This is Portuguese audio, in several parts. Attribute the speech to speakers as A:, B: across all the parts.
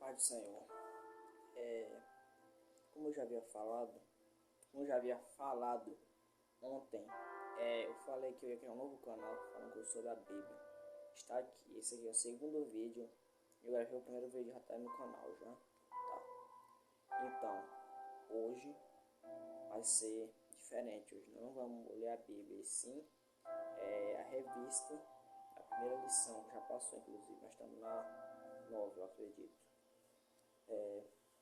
A: Pai do Senhor, como eu já havia falado, como eu já havia falado ontem, eu falei que eu ia criar um novo canal falando sobre a Bíblia. Está aqui, esse aqui é o segundo vídeo. Eu gravei o primeiro vídeo, já está no canal já. Tá. Então, hoje vai ser diferente. Hoje não vamos ler a Bíblia, e sim a revista, a primeira lição que já passou, inclusive. Nós estamos na 9, eu acredito.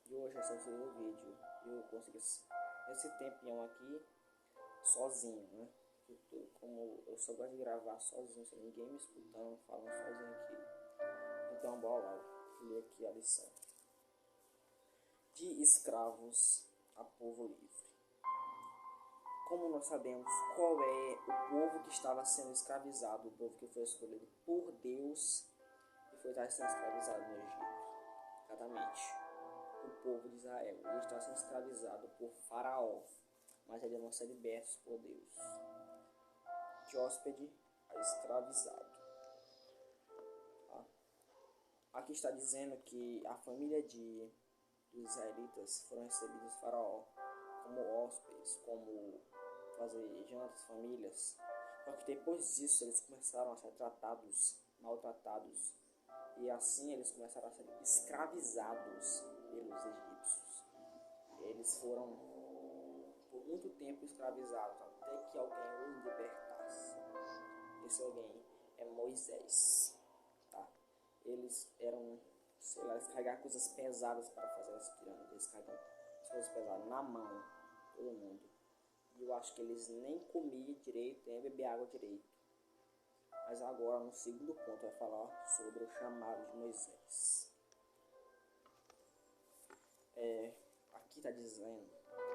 A: E hoje é só o segundo vídeo. Eu consegui esse tempinho aqui sozinho, né? Como eu só gosto de gravar sozinho, sem ninguém me escutando, falando sozinho aqui. Então, bora lá, ler aqui a lição. De escravos a povo livre. Como nós sabemos qual é o povo que estava sendo escravizado, o povo que foi escolhido por Deus e foi sendo escravizado no Egito? Exatamente. O povo de Israel. Ele está sendo escravizado por Faraó, mas eles vão ser libertos por Deus. De hóspede a escravizado. Aqui está dizendo que a família dos israelitas foram recebidos por Faraó como hóspedes, como fazer jantas, famílias. Só que depois disso eles começaram a ser tratados, maltratados. E assim eles começaram a ser escravizados pelos egípcios. Eles foram por muito tempo escravizados, até que alguém os libertasse. Esse alguém é Moisés. Tá? Eles eram, sei lá, eles carregavam coisas pesadas para fazer as pirâmides. Eles carregavam as coisas pesadas na mão, todo mundo. E eu acho que eles nem comiam direito, nem bebiam água direito. Mas agora, no segundo ponto, vai falar sobre o chamado de Moisés. Aqui está dizendo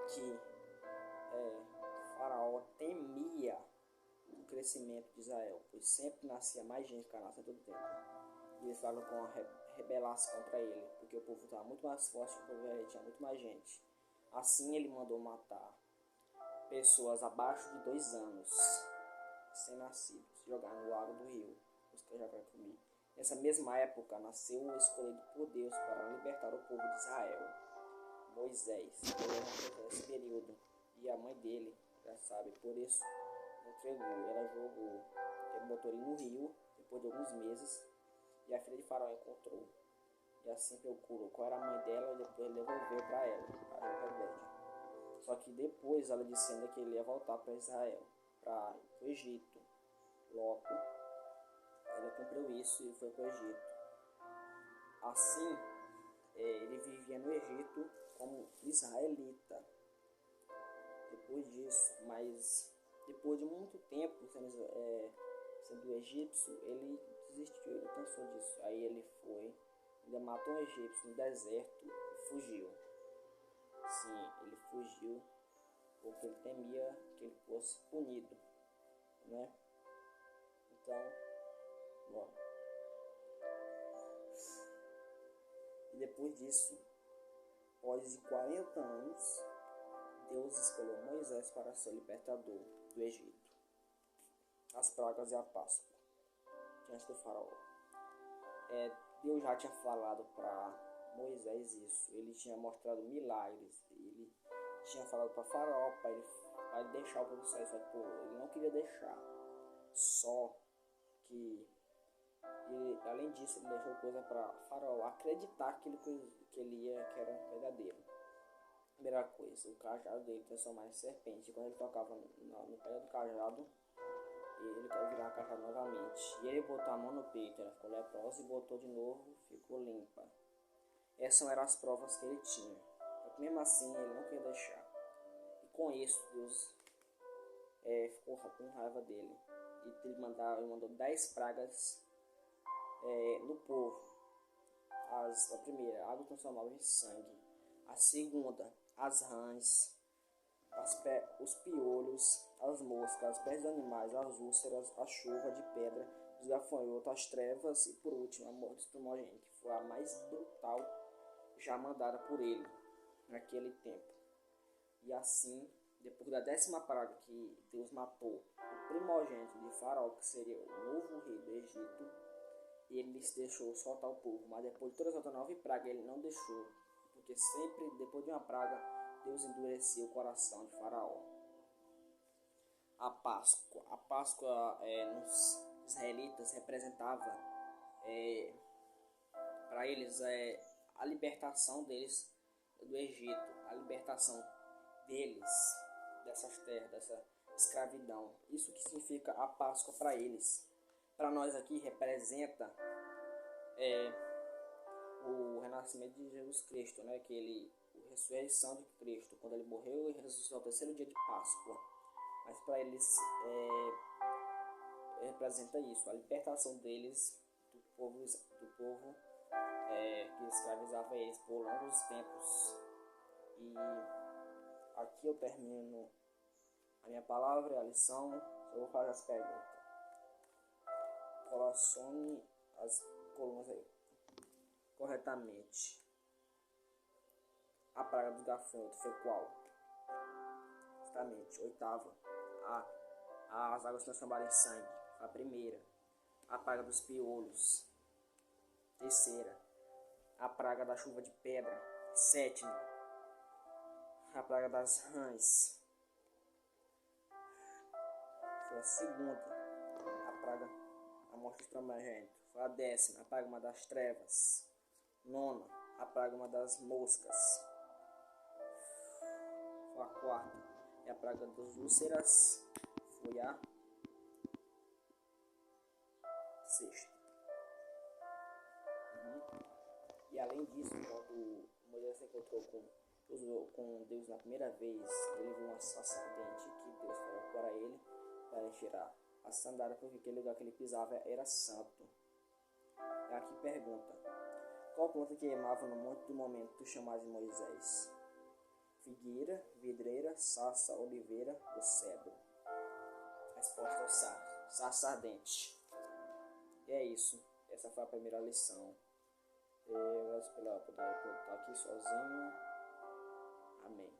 A: que Faraó temia o crescimento de Israel, pois sempre nascia mais gente que nascia todo tempo. E eles falam com a rebelasse contra ele, porque o povo estava muito mais forte, o povo tinha muito mais gente. Assim ele mandou matar pessoas abaixo de 2 anos, recém-nascidos, jogar no lago do rio, os que eu já vai comer. Nessa mesma época nasceu o escolhido por Deus para libertar o povo de Israel, Moisés. Ele representou esse período, e a mãe dele, já sabe, por isso entregou. Ela jogou, ele botou ele no rio, depois de alguns meses, e a filha de Faraó encontrou. E assim procurou qual era a mãe dela, e depois ele devolveu para ela, a rebelde. Só que depois ela disse ainda que ele ia voltar para Israel, para o Egito. Logo, ela cumpriu isso e foi para o Egito. Assim, ele vivia no Egito como israelita. Depois disso, mas depois de muito tempo sendo egípcio, ele desistiu, ele cansou disso. Aí ele foi, ainda matou um egípcio no deserto e fugiu. Sim, ele fugiu porque ele temia que ele fosse punido, né? Então, bom. E depois disso, após de 40 anos, Deus escolheu Moisés para ser libertador do Egito. As pragas e a Páscoa diante do faraó. Deus já tinha falado para Moisés isso. Ele tinha mostrado milagres. Ele tinha falado para Faraó para ele deixar o povo sair. Só que ele não queria deixar. Só que além disso, ele deixou coisa para Faraó acreditar que ele era verdadeiro. Primeira coisa, o cajado dele transformar em serpente. Quando ele tocava no pé do cajado, ele quer virar a cajado novamente. E ele botou a mão no peito, ela ficou leprosa, e botou de novo, ficou limpa. Essas eram as provas que ele tinha. Mas mesmo assim, ele não queria deixar. E com isso, Deus ficou com raiva dele. E ele mandou 10 pragas no povo. A primeira, a água transformava em sangue. A segunda, as rãs, os piolhos, as moscas, as pestes dos animais, as úlceras, a chuva de pedra, os gafanhotos, as trevas e por último a morte dos primogênitos, que foi a mais brutal já mandada por ele naquele tempo. E assim, depois da 10ª praga que Deus matou o primogênito de Faraó, que seria o novo rei do Egito, e ele se deixou soltar o povo, mas depois de todas as outras 9 pragas ele não deixou, porque sempre depois de uma praga Deus endurecia o coração de Faraó. A Páscoa nos israelitas representava para eles a libertação deles do Egito, a libertação deles dessas terras, dessa escravidão. Isso que significa a Páscoa para eles. Para nós aqui representa o renascimento de Jesus Cristo, né? A ressurreição de Cristo, quando ele morreu e ressuscitou no terceiro dia de Páscoa. Mas para eles representa isso, a libertação deles do povo que escravizava eles por longos tempos. E aqui eu termino a minha palavra, a lição. Eu vou fazer as perguntas. Colacione as colunas aí corretamente. A praga dos gafanhotos foi qual? Justamente, 8ª. As águas transformaram em sangue, a primeira. A praga dos piolhos, 3ª. A praga da chuva de pedra, 7ª. A praga das rãs foi a 2ª. A praga da morte dos primogênitos foi a 10ª. A praga das trevas, 9ª. A praga das moscas foi a 4ª. E a praga dos úlceras foi a 6ª. E além disso, quando Moisés se encontrou com Deus na primeira vez, ele viu uma sacerdente que Deus falou para ele tirar a sandália, porque aquele lugar que ele pisava era santo. E aqui pergunta: qual planta queimava no monte do momento chamado de Moisés? Figueira, vidreira, sarça, oliveira ou cedro? Resposta é sarça ardente. E é isso. Essa foi a primeira lição. Eu agradeço por estar aqui sozinho. Amém.